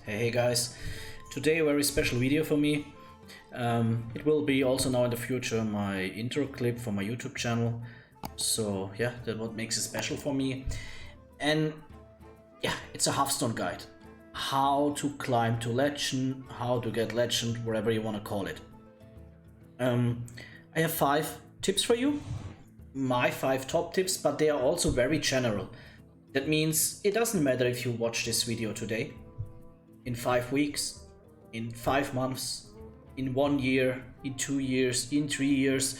Hey guys, today a very special video for me. It will be also now in the future my intro clip for my YouTube channel. So yeah, that's what makes it special for me. And yeah, it's a Hearthstone guide. How to climb to legend, how to get legend, whatever you want to call it. I have 5 tips for you. My 5 top tips, but they are also very general. That means it doesn't matter if you watch this video today, in 5 weeks, in 5 months, in 1 year, in 2 years, in 3 years,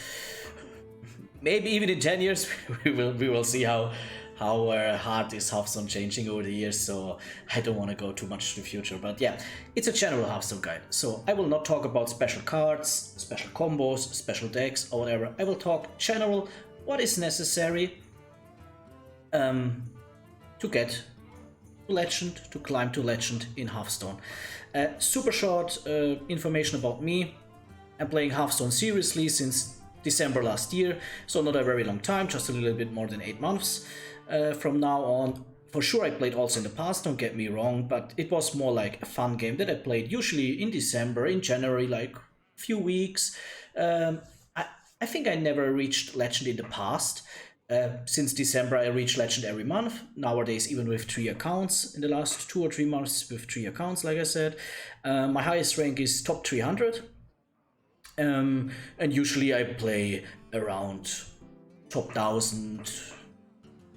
maybe even in 10 years. we will see how hard is Hearthstone changing over the years. So I don't want to go too much to the future, but yeah, it's a general Hearthstone guide. So I will not talk about special cards, special combos, special decks, or whatever. I will talk general, what is necessary to get to legend, to climb to legend in Hearthstone. Super short information about me. I'm playing Hearthstone seriously since December last year, so not a very long time, just a little bit more than 8 months from now on. For sure I played also in the past, don't get me wrong, but it was more like a fun game that I played usually in December, in January, like a few weeks. I think I never reached legend in the past. Since December, I reach legend every month. Nowadays, even with 3 accounts, in the last 2 or 3 months with 3 accounts, like I said. My highest rank is top 300. And usually I play around top 1000,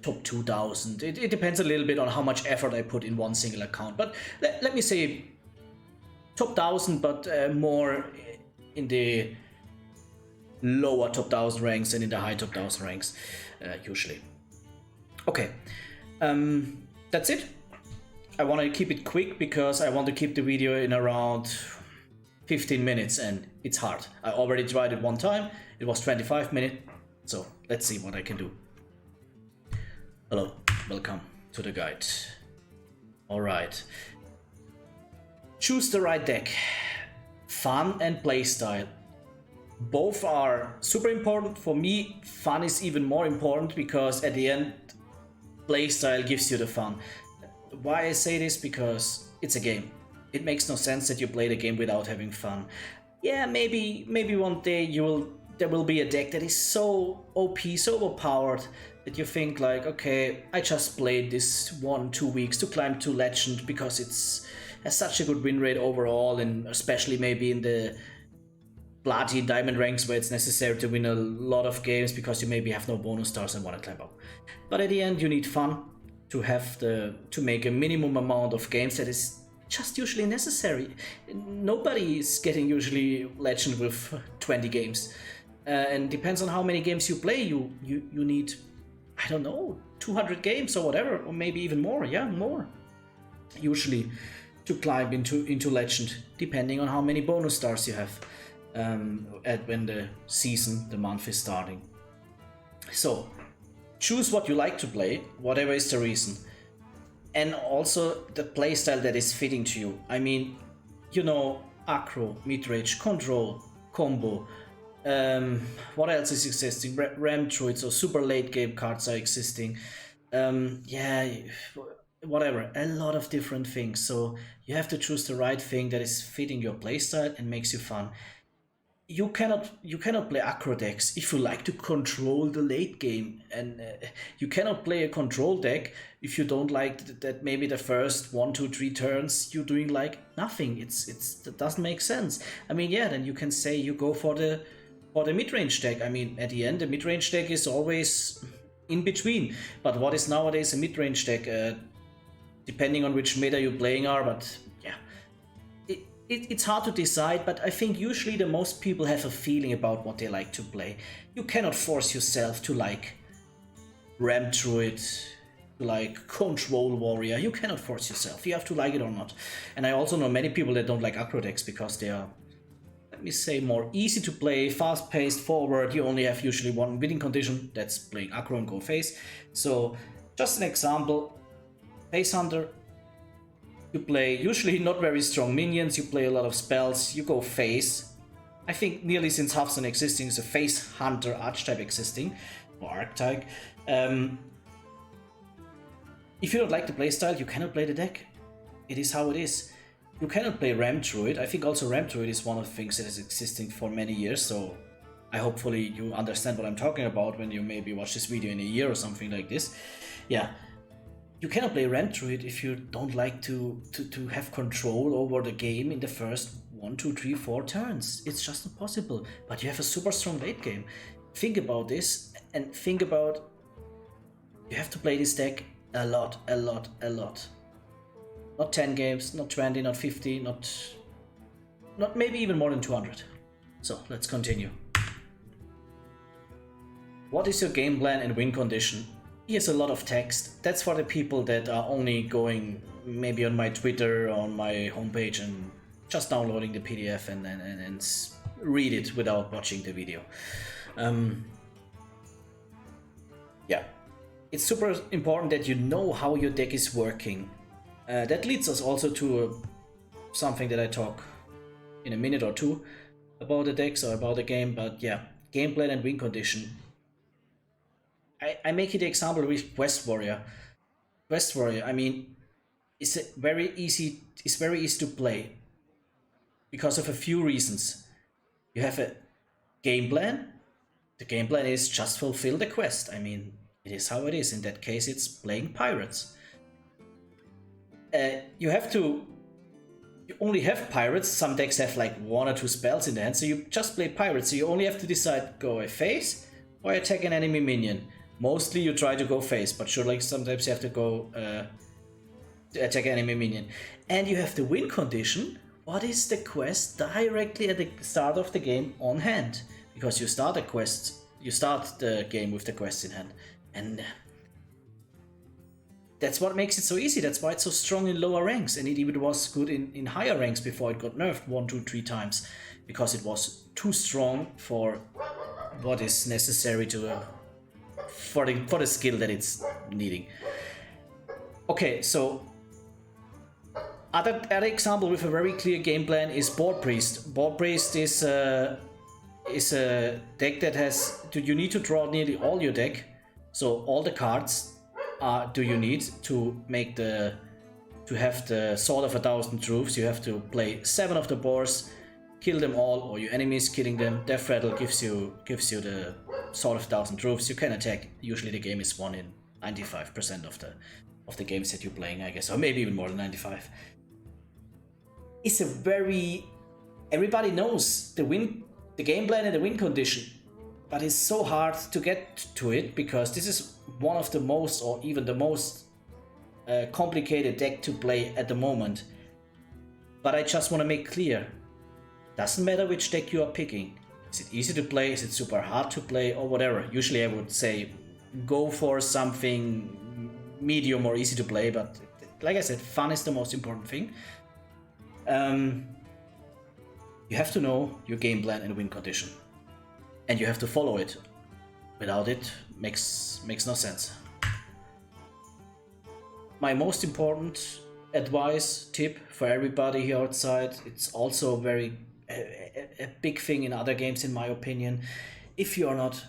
top 2000. It depends a little bit on how much effort I put in one single account. But let me say top 1000, but more in the lower top 1000 ranks and in the high top 1000 ranks, usually. Okay, that's it. I want to keep it quick because I want to keep the video in around 15 minutes and it's hard. I already tried it one time, it was 25 minutes, so let's see what I can do. Hello, welcome to the guide. Alright. Choose the right deck. Fun and playstyle. Both are super important. For me, fun is even more important because at the end, playstyle gives you the fun. Why I say this? Because it's a game. It makes no sense that you play the game without having fun. Yeah, maybe one day there will be a deck that is so OP, so overpowered that you think like, okay, I just played this 1-2 weeks to climb to legend because has such a good win rate overall, and especially maybe in the bloody diamond ranks where it's necessary to win a lot of games because you maybe have no bonus stars and want to climb up. But at the end, you need fun to make a minimum amount of games that is just usually necessary. Nobody is getting usually legend with 20 games, and depends on how many games you play. You need, I don't know, 200 games or whatever, or maybe even more. Yeah, more usually to climb into legend, depending on how many bonus stars you have. When the season, the month is starting. So choose what you like to play, whatever is the reason, and also the playstyle that is fitting to you. I mean, you know, aggro, midrange, control, combo. What else is existing? Ram druids or super late game cards are existing. Yeah, whatever, a lot of different things. So you have to choose the right thing that is fitting your playstyle and makes you fun. You cannot play aggro decks if you like to control the late game, and you cannot play a control deck if you don't like that maybe the first 1, 2, 3 turns you're doing like nothing. That doesn't make sense. I mean, yeah, then you can say you go for the mid-range deck. I mean, at the end, the mid-range deck is always in between. But what is nowadays a mid-range deck? Depending on which meta you're playing are, but yeah. It's hard to decide, but I think usually the most people have a feeling about what they like to play. You cannot force yourself to like Ram Druid, to like Control Warrior. You cannot force yourself. You have to like it or not. And I also know many people that don't like aggro decks because they are, let me say, more easy to play, fast-paced, forward. You only have usually one winning condition, that's playing aggro and go face. So just an example, Face Hunter. You play usually not very strong minions, you play a lot of spells, you go face. I think nearly since Hearthstone existing is a face hunter archetype existing, or archetype. If you don't like the playstyle, you cannot play the deck. It is how it is. You cannot play Ram Druid. I think also Ram Druid is one of the things that is existing for many years, so I hopefully you understand what I'm talking about when you maybe watch this video in a year or something like this. Yeah, you cannot play Ram Druid if you don't like to have control over the game in the first 1, 2, 3, 4 turns. It's just not possible. But you have a super strong late game. Think about this and think about you have to play this deck a lot. Not 10 games, not 20, not 50, not maybe even more than 200. So let's continue. What is your game plan and win condition? Here's a lot of text. That's for the people that are only going maybe on my Twitter, on my homepage and just downloading the PDF and read it without watching the video. Yeah, it's super important that you know how your deck is working. That leads us also to something that I talk in a minute or two about the decks or about the game, but yeah, game plan and win condition. I make it the example with Quest Warrior. Quest Warrior, I mean, it's very easy to play because of a few reasons. You have a game plan. The game plan is just fulfill the quest. I mean, it is how it is. In that case, it's playing pirates. You only have pirates. Some decks have like 1 or 2 spells in the hand, so you just play pirates. So you only have to decide, go a face or attack an enemy minion. Mostly you try to go face, but sure, like sometimes you have to go attack an enemy minion. And you have the win condition. What is the quest directly at the start of the game on hand? Because you start the game with the quest in hand. And that's what makes it so easy. That's why it's so strong in lower ranks, and it even was good in higher ranks before it got nerfed 1, 2, 3 times, because it was too strong for what is necessary to for the skill that it's needing. Okay, so other example with a very clear game plan is Board Priest. Board Priest is a deck that has you need to draw nearly all your deck, so all the cards do you need to make to have the Sword of 1,000 Truths. You have to play 7 of the boars, kill them all, or your enemies killing them. Death Rattle gives you the Sword of 1,000 Truths. You can attack. Usually the game is won in 95% of the games that you're playing, I guess, or maybe even more than 95. It's a everybody knows the game plan and the win condition, but it's so hard to get to it because this is one of the most, or even the most complicated deck to play at the moment. But I just want to make clear, doesn't matter which deck you are picking. Is it easy to play? Is it super hard to play? Or whatever. Usually I would say go for something medium or easy to play, but like I said, fun is the most important thing. You have to know your game plan and win condition, and you have to follow it. Without it, makes no sense. My most important advice, tip for everybody here outside, it's also a big thing in other games in my opinion. If you are not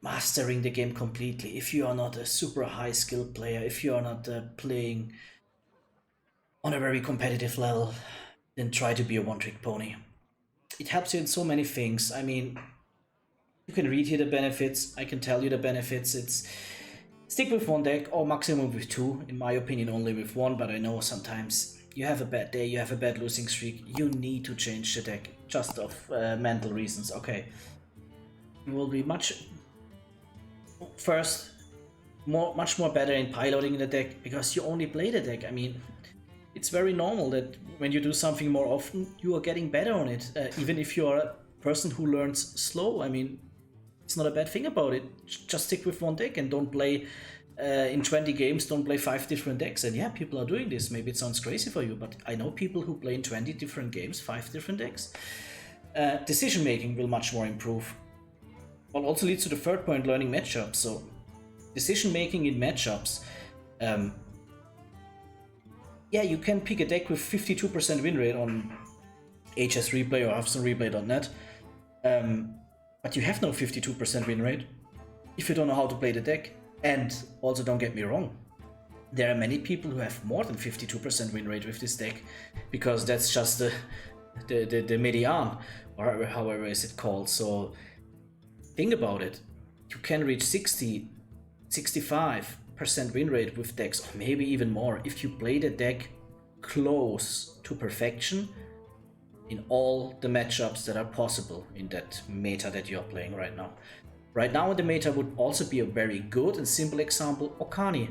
mastering the game completely, if you are not a super high skill player, if you are not playing on a very competitive level, then try to be a one-trick pony. It helps you in so many things. I mean, you can read here the benefits, I can tell you the benefits. It's stick with 1 deck or maximum with 2, in my opinion only with 1, but I know sometimes you have a bad day, you have a bad losing streak, you need to change the deck just of mental reasons. Okay, you will be much more better in piloting the deck because you only play the deck. I mean, it's very normal that when you do something more often, you are getting better on it, even if you are a person who learns slow. I mean, it's not a bad thing about it. Just stick with 1 deck and don't play in 20 games, don't play 5 different decks. And yeah, people are doing this. Maybe it sounds crazy for you, but I know people who play in 20 different games, 5 different decks. Decision making will much more improve. What also leads to the third point, learning matchups. So decision making in matchups. Yeah, you can pick a deck with 52% win rate on HS Replay or HearthstoneReplay.net. But you have no 52% win rate if you don't know how to play the deck. And also, don't get me wrong, There are many people who have more than 52% win rate with this deck, because that's just the median, or however is it called. So think about it. You can reach 60, 65% win rate with decks, or maybe even more, if you play the deck close to perfection in all the matchups that are possible in that meta that you're playing right now. Right now in the meta would also be a very good and simple example, Okani.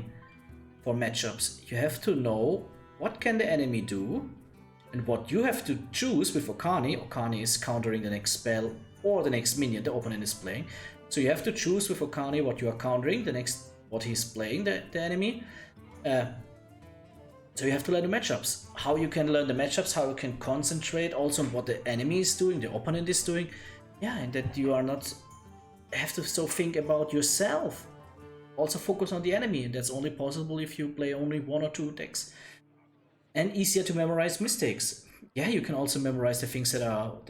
For matchups, you have to know what can the enemy do, and what you have to choose with Okani. Okani is countering the next spell or the next minion the opponent is playing. So you have to choose with Okani what you are countering, the next what he's playing, the enemy. So you have to learn the matchups. How you can learn the matchups, how you can concentrate also on what the enemy is doing, the opponent is doing. Yeah, and that you are not have to so think about yourself. Also focus on the enemy, and that's only possible if you play only 1 or 2 decks. And easier to memorize mistakes. Yeah, you can also memorize the things that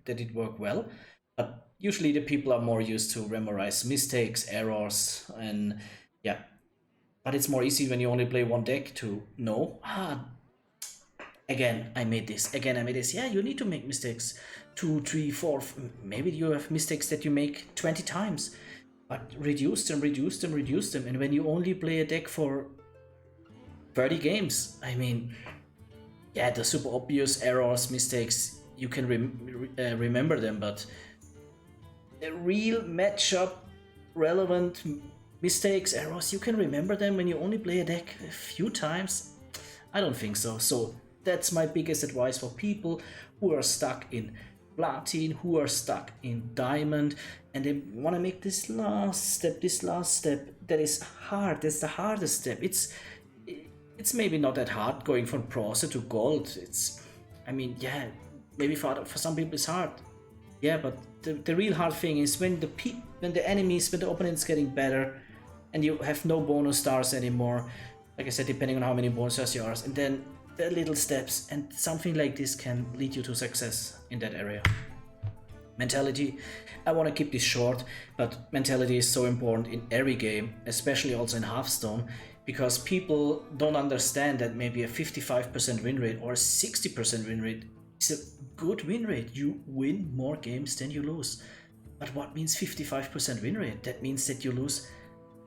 did work well, but usually the people are more used to memorize mistakes, errors, and yeah. But it's more easy when you only play 1 deck to know, again I made this, again I made this. Yeah, you need to make mistakes 2, 3, 4, maybe you have mistakes that you make 20 times, but reduce them, reduce them, reduce them. And when you only play a deck for 30 games, I mean, yeah, the super obvious errors, mistakes, you can remember them, but the real matchup relevant mistakes, errors, you can remember them when you only play a deck a few times? I don't think so. So that's my biggest advice for people who are stuck in Platin, who are stuck in Diamond, and they want to make this last step that is hard. That's the hardest step. It's maybe not that hard going from bronze to gold. I mean, yeah, maybe for some people it's hard. Yeah, but the real hard thing is when the opponent's getting better, and you have no bonus stars anymore. Like I said, depending on how many bonus stars you are, and then the little steps, and something like this can lead you to success in that area. Mentality. I want to keep this short, but mentality is so important in every game, especially also in Hearthstone, because people don't understand that maybe a 55% win rate or a 60% win rate is a good win rate. You win more games than you lose. But what means 55% win rate? That means that you lose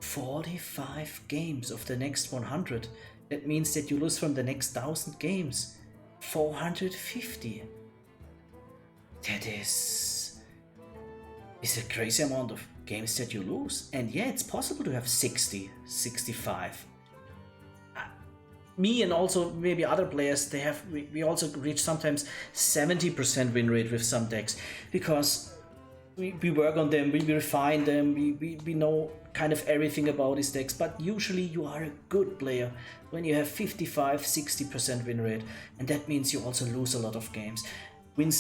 45 games of the next 100. That means that you lose from the next 1000 games 450. That is a crazy amount of games that you lose. And yeah, it's possible to have 60, 65. Me and also maybe other players, we also reach sometimes 70% win rate with some decks, because we work on them, we refine them, we know kind of everything about these decks. But usually you are a good player when you have 55, 60% win rate, and that means you also lose a lot of games. Win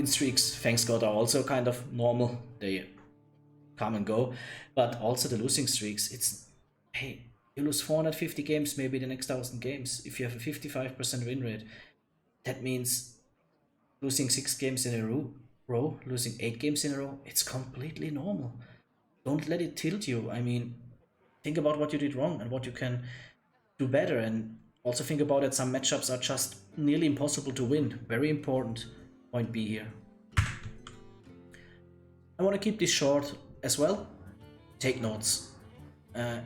streaks, thanks God, are also kind of normal. They come and go, but also the losing streaks, hey, you lose 450 games maybe the next 1000 games if you have a 55% win rate. That means losing 6 games in a row, losing 8 games in a row, it's completely normal. Don't let it tilt you. I mean, think about what you did wrong and what you can do better, and also think about that some matchups are just nearly impossible to win. Very important point B here. I want to keep this short as well. Take notes.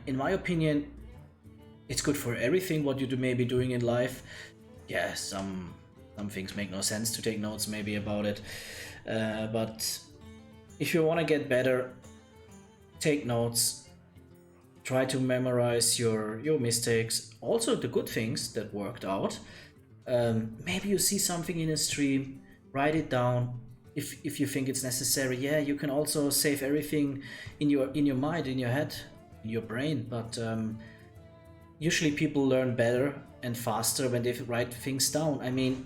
In my opinion, it's good for everything what you may be doing in life. Yeah, some things make no sense to take notes maybe about it. But if you want to get better, take notes. Try to memorize your mistakes, also the good things that worked out. Maybe you see something in a stream, write it down if you think it's necessary. Yeah, you can also save everything in your mind, in your head, in your brain. But usually people learn better and faster when they write things down. I mean,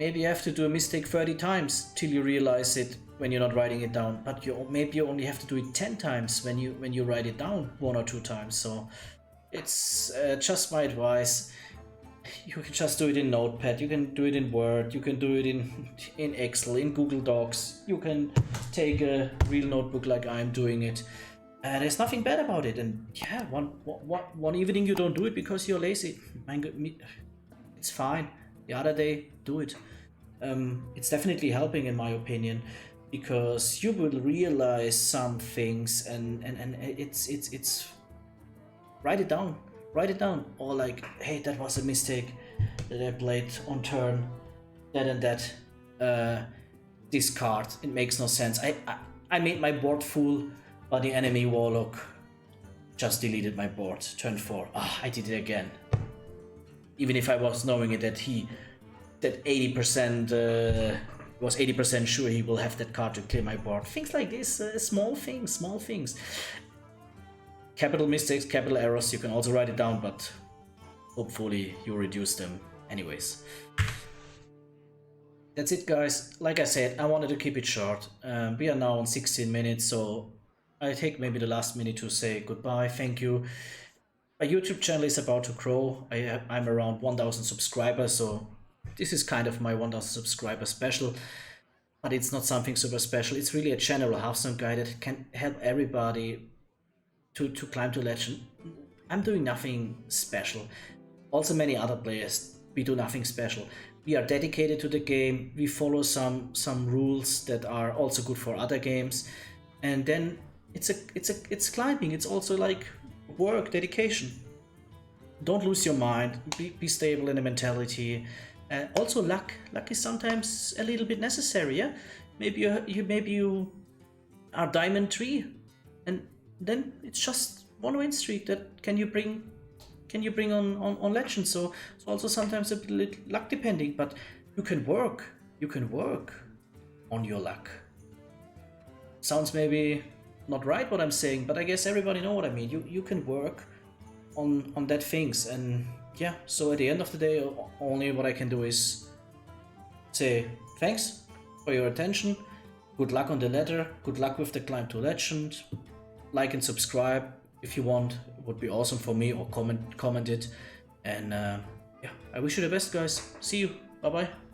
maybe you have to do a mistake 30 times till you realize it when you're not writing it down, but maybe you only have to do it 10 times when you write it down 1 or 2 times. So it's just my advice. You can just do it in Notepad, you can do it in Word, you can do it in Excel, in Google Docs. You can take a real notebook like I'm doing it. There's nothing bad about it. And yeah, one evening you don't do it because you're lazy. It's fine. The other day, do it. It's definitely helping in my opinion, because you will realize some things, and it's write it down. Write it down. Or like, hey, that was a mistake that I played on turn. That and that. Discard. It makes no sense. I made my board full, but the enemy warlock just deleted my board. Turn 4. I did it again. Even if I was knowing it that 80% was 80% sure he will have that card to clear my board. Things like this, small things. Capital mistakes, capital errors, you can also write it down, but hopefully you reduce them anyways. That's it, guys. Like I said, I wanted to keep it short. We are now on 16 minutes, so I take maybe the last minute to say goodbye, thank you. My YouTube channel is about to grow. I'm around 1,000 subscribers, so this is kind of my 1,000 subscriber special. But it's not something super special. It's really a general Hearthstone guide that can help everybody to climb to legend. I'm doing nothing special. Also many other players, we do nothing special. We are dedicated to the game, we follow some rules that are also good for other games, and then it's climbing. It's also like work, dedication. Don't lose your mind, be stable in the mentality. Also luck is sometimes a little bit necessary. Yeah, maybe you are diamond 3, and then it's just one win streak that can you bring on legend. So it's also sometimes a little luck depending, but you can work on your luck. Sounds maybe not right what I'm saying, but I guess everybody know what I mean. You can work on that things. And yeah, so at the end of the day, only what I can do is say thanks for your attention, good luck on the ladder, good luck with the climb to legend, like and subscribe if you want, it would be awesome for me, or comment it. And yeah, I wish you the best, guys. See you, bye bye.